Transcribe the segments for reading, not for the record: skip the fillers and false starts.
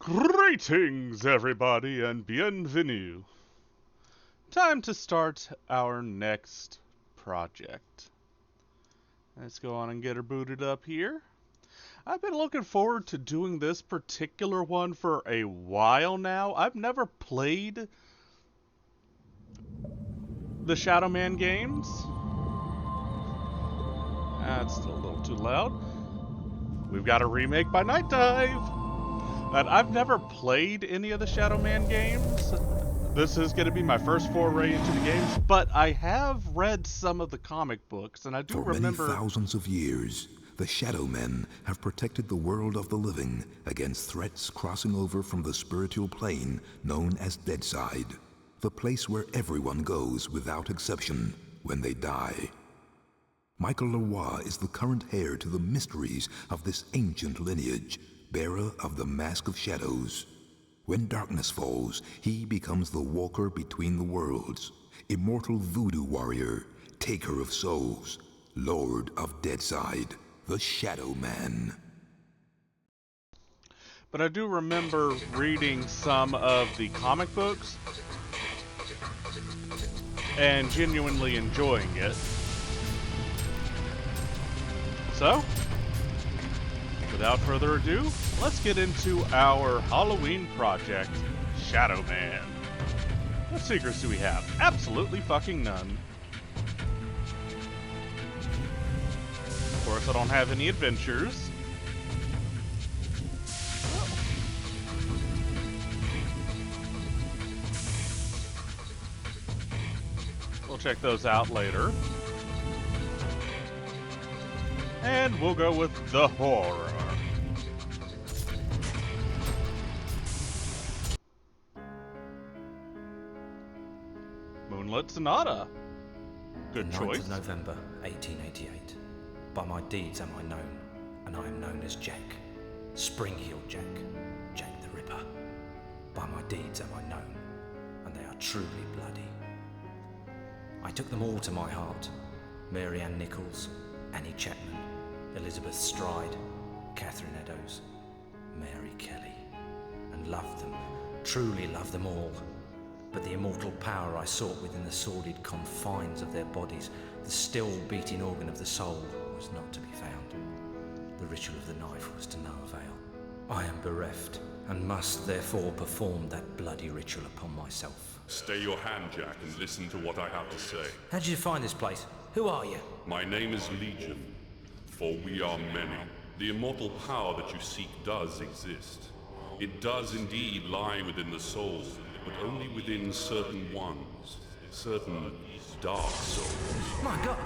Greetings, everybody, and bienvenue. Time to start our next project. Let's go on and get her booted up here. I've been looking forward to doing this particular one for a while now. I've never played the Shadow Man games. That's still a little too loud. We've got a remake by Night Dive. And I've never played any of the Shadow Man games. This is going to be my first foray into the games, but I have read some of the comic books, and I do remember... For many thousands of years, the Shadow Men have protected the world of the living against threats crossing over from the spiritual plane known as Deadside, the place where everyone goes without exception when they die. Michael Leroy is the current heir to the mysteries of this ancient lineage, bearer of the Mask of Shadows. When darkness falls, he becomes the walker between the worlds, immortal voodoo warrior, taker of souls, lord of Deadside, the Shadow Man. But I do remember reading some of the comic books and genuinely enjoying it. So, without further ado, let's get into our Halloween project, Shadow Man. What secrets do we have? Absolutely fucking none. Of course, I don't have any adventures. We'll check those out later. And we'll go with the horror. Moonlit Sonata. Good The 9th choice. of November, 1888. By my deeds am I known, and I am known as Jack. Spring-heeled Jack. Jack the Ripper. By my deeds am I known, and they are truly bloody. I took them all to my heart. Mary Ann Nichols, Annie Chapman, Elizabeth Stride, Catherine Eddowes, Mary Kelly, and loved them, truly loved them all. But the immortal power I sought within the sordid confines of their bodies, the still beating organ of the soul, was not to be found. The ritual of the knife was to no avail. I am bereft, and must therefore perform that bloody ritual upon myself. Stay your hand, Jack, and listen to what I have to say. How did you find this place? Who are you? My name is Legion, for we are many. The immortal power that you seek does exist. It does indeed lie within the soul, but only within certain ones, certain dark souls. My God!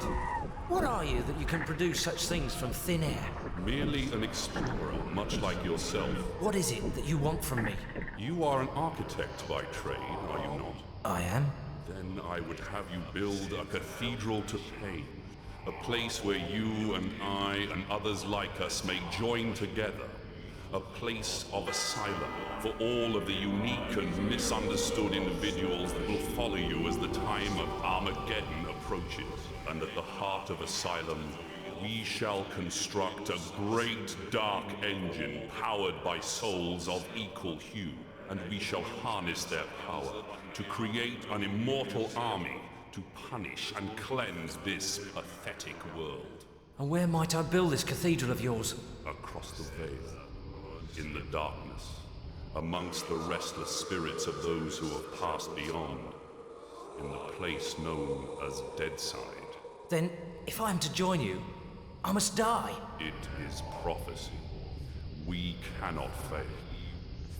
What are you that you can produce such things from thin air? Merely an explorer, much like yourself. What is it that you want from me? You are an architect by trade, are you not? I am? Then I would have you build a cathedral to pain. A place where you and I and others like us may join together. A place of asylum for all of the unique and misunderstood individuals that will follow you as the time of Armageddon approaches. And at the heart of asylum, we shall construct a great dark engine powered by souls of equal hue. And we shall harness their power to create an immortal army to punish and cleanse this pathetic world. And where might I build this cathedral of yours? Across the veil, in the darkness, amongst the restless spirits of those who have passed beyond, in the place known as Deadside. Then, if I am to join you, I must die. It is prophecy. We cannot fail,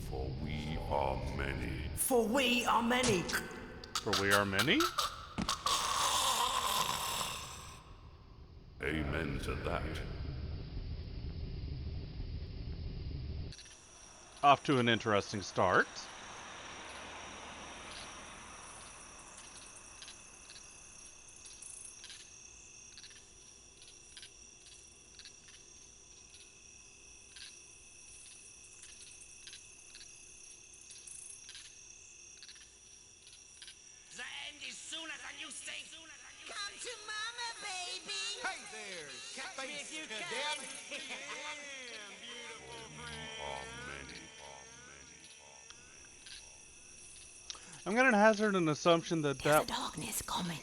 for we are many. For we are many. For we are many? Amen to that. Off to an interesting start. The end is sooner than you think. Come to mama, baby. Hey there, Catch me if you Catholic can. Cadet. Are many, are many. I'm gonna hazard an assumption that There's that a darkness coming.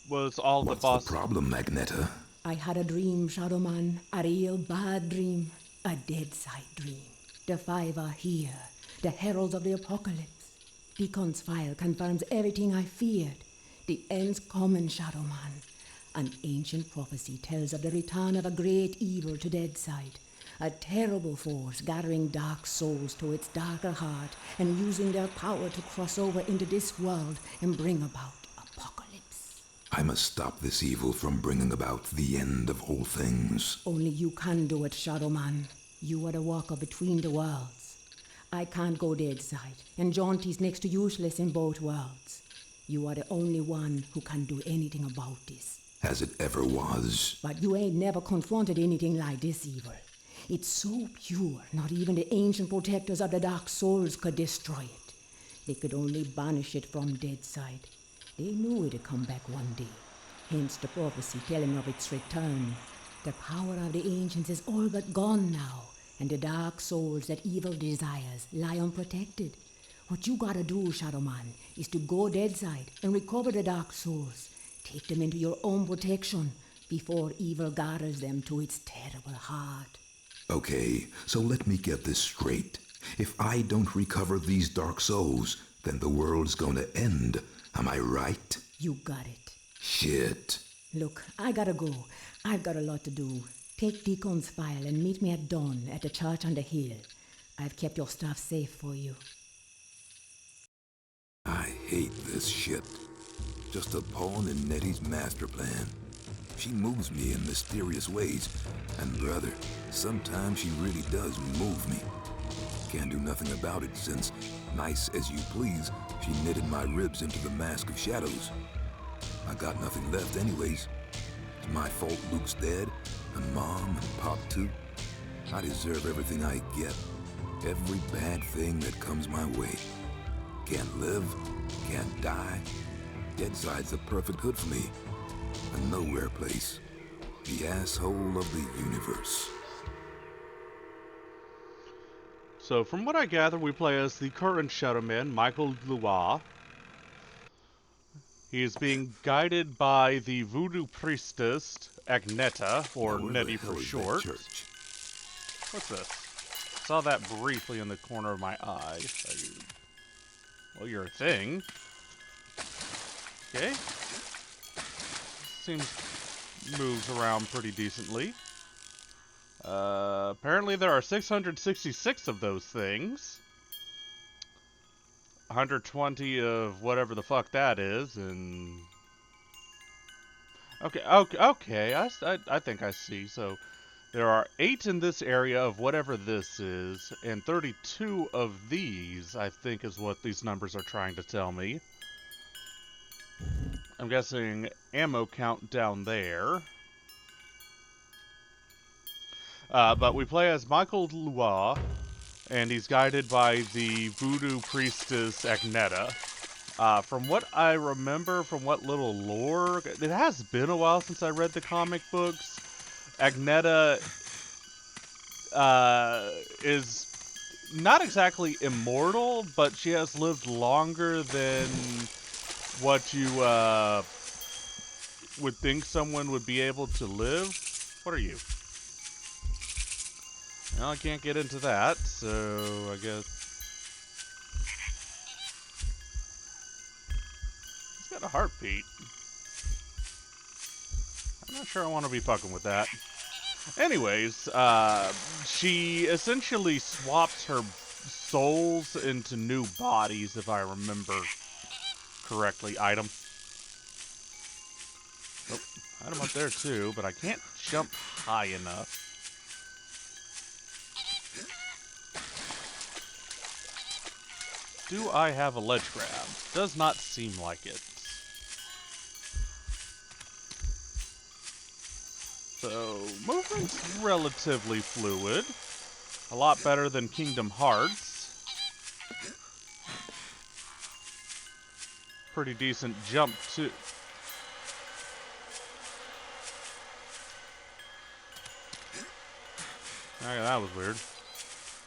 was all the What's boss. the problem, Magneta? I had a dream, Shadow Man. A real bad dream. A Deadside dream. The five are here. The heralds of the apocalypse. Beacon's file confirms everything I feared. The end's coming, Shadow Man. An ancient prophecy tells of the return of a great evil to Deadside. A terrible force gathering dark souls to its darker heart and using their power to cross over into this world and bring about apocalypse. I must stop this evil from bringing about the end of all things. Only you can do it, Shadow Man. You are the walker between the worlds. I can't go Deadside, and Jaunty's next to useless in both worlds. You are the only one who can do anything about this. As it ever was. But you ain't never confronted anything like this evil. It's so pure, not even the ancient protectors of the Dark Souls could destroy it. They could only banish it from Deadside. They knew it'd come back one day, hence the prophecy telling of its return. The power of the ancients is all but gone now, and the Dark Souls that evil desires lie unprotected. What you gotta do, Shadow Man, is to go Deadside and recover the Dark Souls. Take them into your own protection before evil gathers them to its terrible heart. Okay, so let me get this straight. If I don't recover these dark souls, then the world's gonna end. Am I right? You got it. Shit. Look, I gotta go. I've got a lot to do. Take Deacon's file and meet me at dawn at the church on the hill. I've kept your stuff safe for you. I hate this shit. Just a pawn in Nettie's master plan. She moves me in mysterious ways, and brother, sometimes she really does move me. Can't do nothing about it since, nice as you please, she knitted my ribs into the mask of shadows. I got nothing left anyways. It's my fault Luke's dead, and Mom and Pop too. I deserve everything I get, every bad thing that comes my way. Can't live, can't die. Deadside's the perfect hood for me. A nowhere place. The asshole of the universe. So, from what I gather, we play as the current Shadow Man, Michael Lois. He is being guided by the voodoo priestess, Agneta, or Now, where Nettie the hell for is that short. church? What's this? Saw that briefly in the corner of my eye. Well, you're a thing. Okay. Seems moves around pretty decently. Apparently there are 666 of those things. 120 of whatever the fuck that is, and... Okay, I think I see. So, there are 8 in this area of whatever this is, and 32 of these, I think, is what these numbers are trying to tell me. I'm guessing ammo count down there. But we play as Michael Lois, and he's guided by the voodoo priestess Agneta. From what I remember, from what little lore, it has been a while since I read the comic books. Agneta is not exactly immortal, but she has lived longer than what you would think someone would be able to live. What are you? Well, I can't get into that, so I guess... He's got a heartbeat. I'm not sure I want to be fucking with that. Anyways, she essentially swaps her souls into new bodies, if I remember correctly. Item. Oh, item up there too, but I can't jump high enough. Do I have a ledge grab? Does not seem like it. So, movement's relatively fluid. A lot better than Kingdom Hearts. Pretty decent jump, too. Okay, that was weird.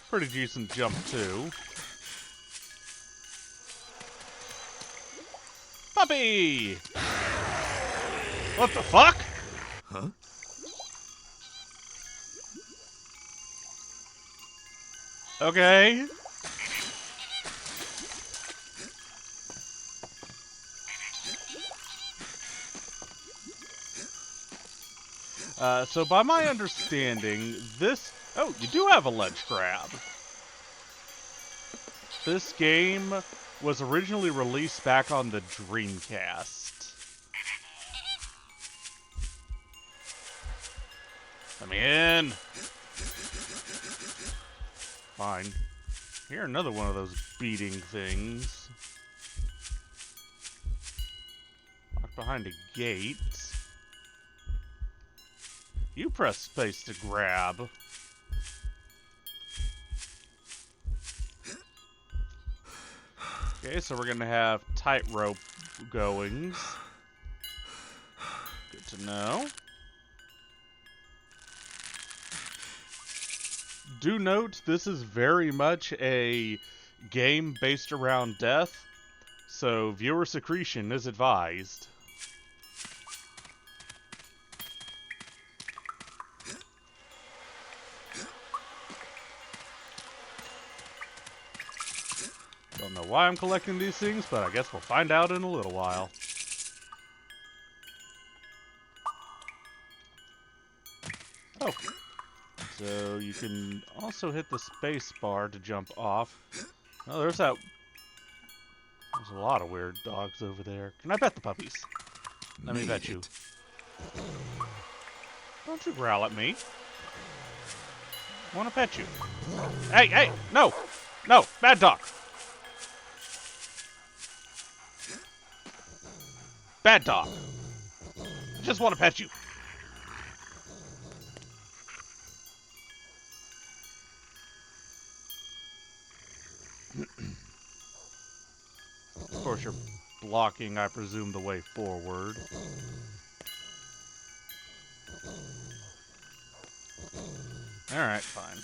Pretty decent jump, too. Puppy! What the fuck? Huh? Okay. So by my understanding, this... Oh, you do have a ledge grab. This game was originally released back on the Dreamcast. Let me in. Fine. Here, another one of those beating things. Locked behind a gate. You press space to grab. Okay, so we're gonna have tightrope goings. Good to know. Do note, this is very much a game based around death, so viewer secretion is advised. Don't know why I'm collecting these things, but I guess we'll find out in a little while. Oh. So you can also hit the space bar to jump off. Oh, there's that... There's a lot of weird dogs over there. Can I pet the puppies? Let me pet you. Don't you growl at me. I want to pet you. Hey, hey! No! No! Bad dog! Bad dog! I just want to pet you. Of course, you're blocking, I presume, the way forward. Alright, fine.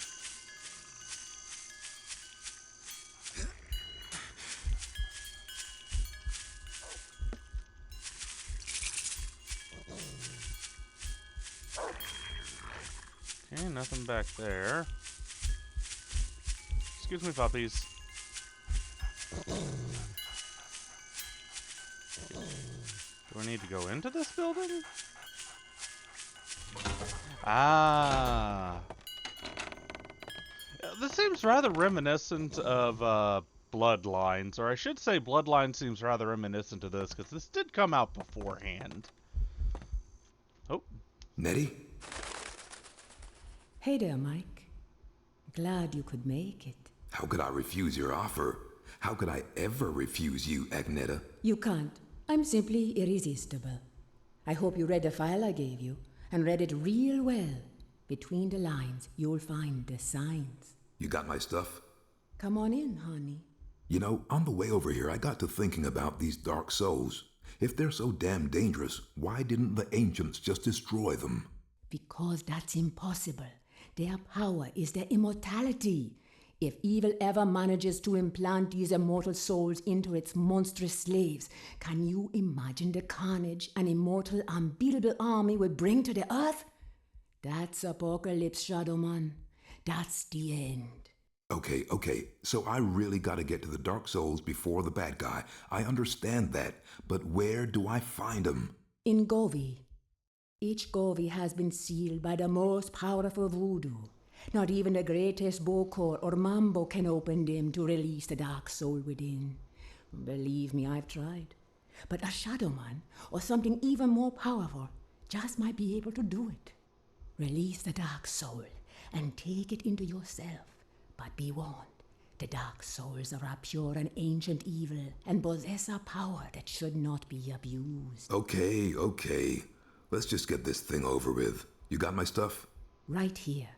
Okay, nothing back there. Excuse me, puppies. Do I need to go into this building? Ah. This seems rather reminiscent of Bloodlines, or I should say Bloodlines seems rather reminiscent of this, because this did come out beforehand. Oh. Nettie? Hey there, Mike. Glad you could make it. How could I refuse your offer? How could I ever refuse you, Agneta? You can't. I'm simply irresistible. I hope you read the file I gave you, and read it real well. Between the lines, you'll find the signs. You got my stuff? Come on in, honey. You know, on the way over here, I got to thinking about these dark souls. If they're so damn dangerous, why didn't the ancients just destroy them? Because that's impossible. Their power is their immortality. If evil ever manages to implant these immortal souls into its monstrous slaves, can you imagine the carnage an immortal, unbeatable army would bring to the earth? That's apocalypse, Shadowman. That's the end. Okay, so I really gotta get to the dark souls before the bad guy. I understand that, but where do I find them? In Govi. Each Govi has been sealed by the most powerful voodoo. Not even the greatest Bokor or Mambo can open them to release the dark soul within. Believe me, I've tried. But a Shadowman, or something even more powerful, just might be able to do it. Release the dark soul and take it into yourself. But be warned, the dark souls are a pure and ancient evil and possess a power that should not be abused. Okay. Let's just get this thing over with. You got my stuff? Right here.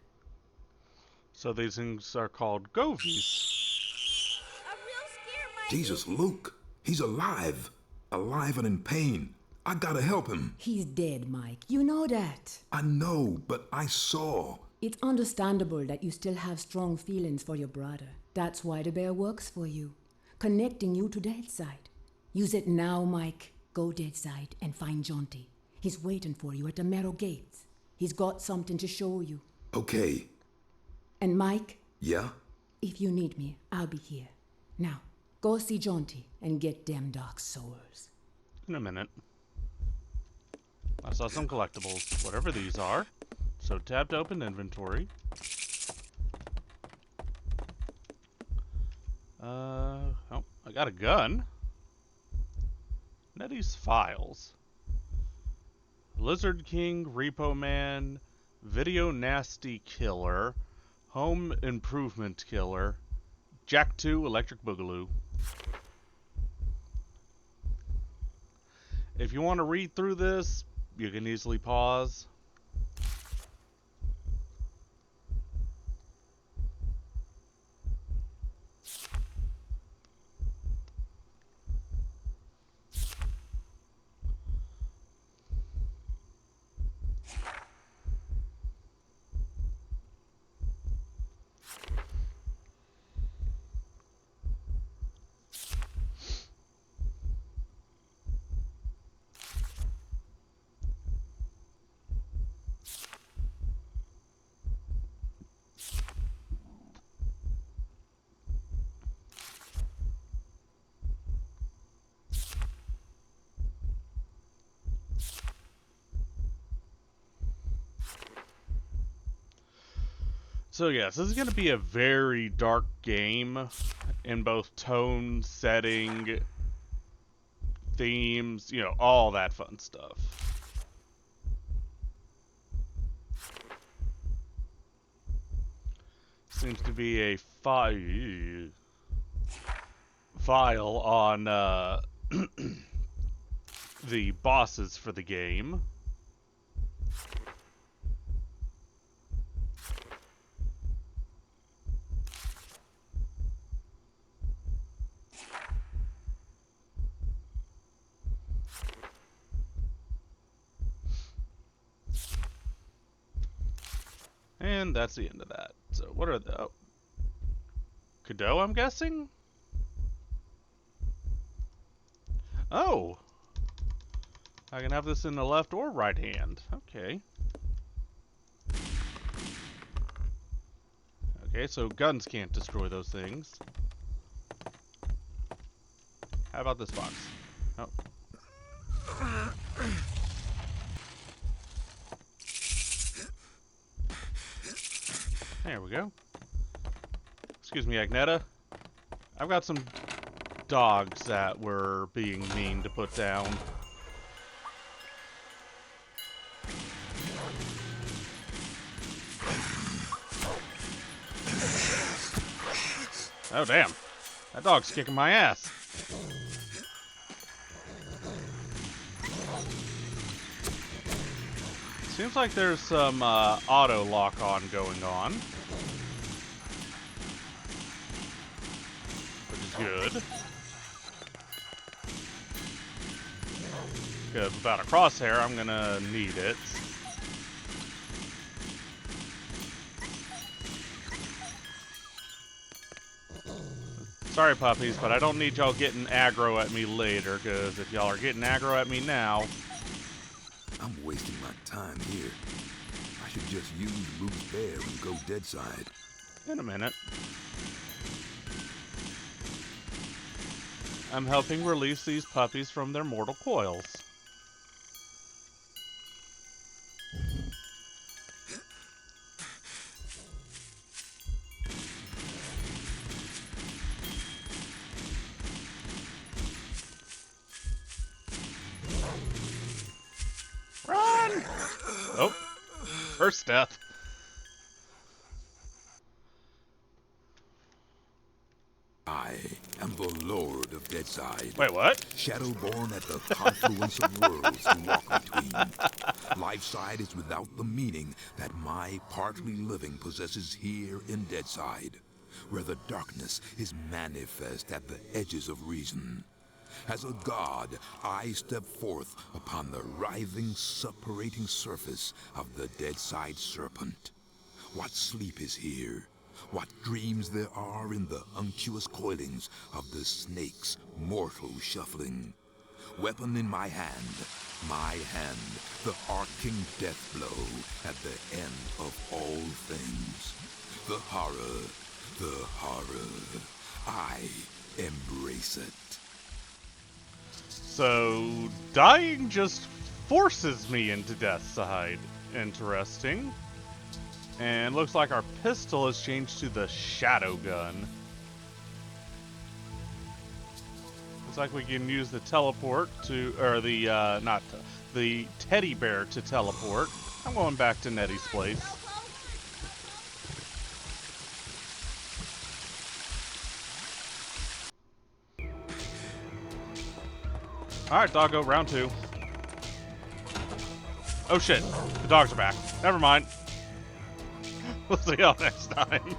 So these things are called Govies. A real scare, Mikey. Jesus, Luke. He's alive. Alive and in pain. I gotta help him. He's dead, Mike. You know that. I know, but I saw. It's understandable that you still have strong feelings for your brother. That's why the bear works for you, connecting you to Deadside. Use it now, Mike. Go Deadside and find Jonty. He's waiting for you at the Marrow Gates. He's got something to show you. Okay. And Mike, Yeah? if you need me, I'll be here. Now, go see Jonty and get them Dark Souls. In a minute. I saw some collectibles, whatever these are. So tab to open inventory. Oh, I got a gun. Nettie's files. Lizard King, Repo Man, Video Nasty Killer, Home Improvement Killer, Jack 2 Electric Boogaloo. If you want to read through this, you can easily pause. So yes, this is going to be a very dark game in both tone, setting, themes, you know, all that fun stuff. Seems to be a file on the bosses for the game. And that's the end of that. So what are the... Oh. Cadeau, I'm guessing? Oh! I can have this in the left or right hand. Okay. Okay, so guns can't destroy those things. How about this box? Oh. There we go. Excuse me, Agneta. I've got some dogs that were being mean to put down. Oh, damn. That dog's kicking my ass. Seems like there's some auto lock-on going on. Which is good. Because without a crosshair, I'm gonna need it. Sorry, puppies, but I don't need y'all getting aggro at me later, because if y'all are getting aggro at me now... I'm wasting my time here. I should just use Luke's bear and go Deadside. In a minute. I'm helping release these puppies from their mortal coils. Run! Oh, first death. I am the Lord of Deadside. Wait, what? Shadowborn at the confluence of worlds to walk between. Lifeside is without the meaning that my partly living possesses here in Deadside, where the darkness is manifest at the edges of reason. As a god, I step forth upon the writhing, suppurating surface of the Deadside serpent. What sleep is here? What dreams there are in the unctuous coilings of the snake's mortal shuffling. Weapon in my hand, the arcing death blow at the end of all things. The horror, I embrace it. So, dying just forces me into Deadside. Interesting. And looks like our pistol has changed to the shadow gun. Looks like we can use the teleport to, or the, the teddy bear to teleport. I'm going back to Nettie's place. Alright, doggo, round 2. Oh shit, the dogs are back. Never mind. We'll see y'all next time.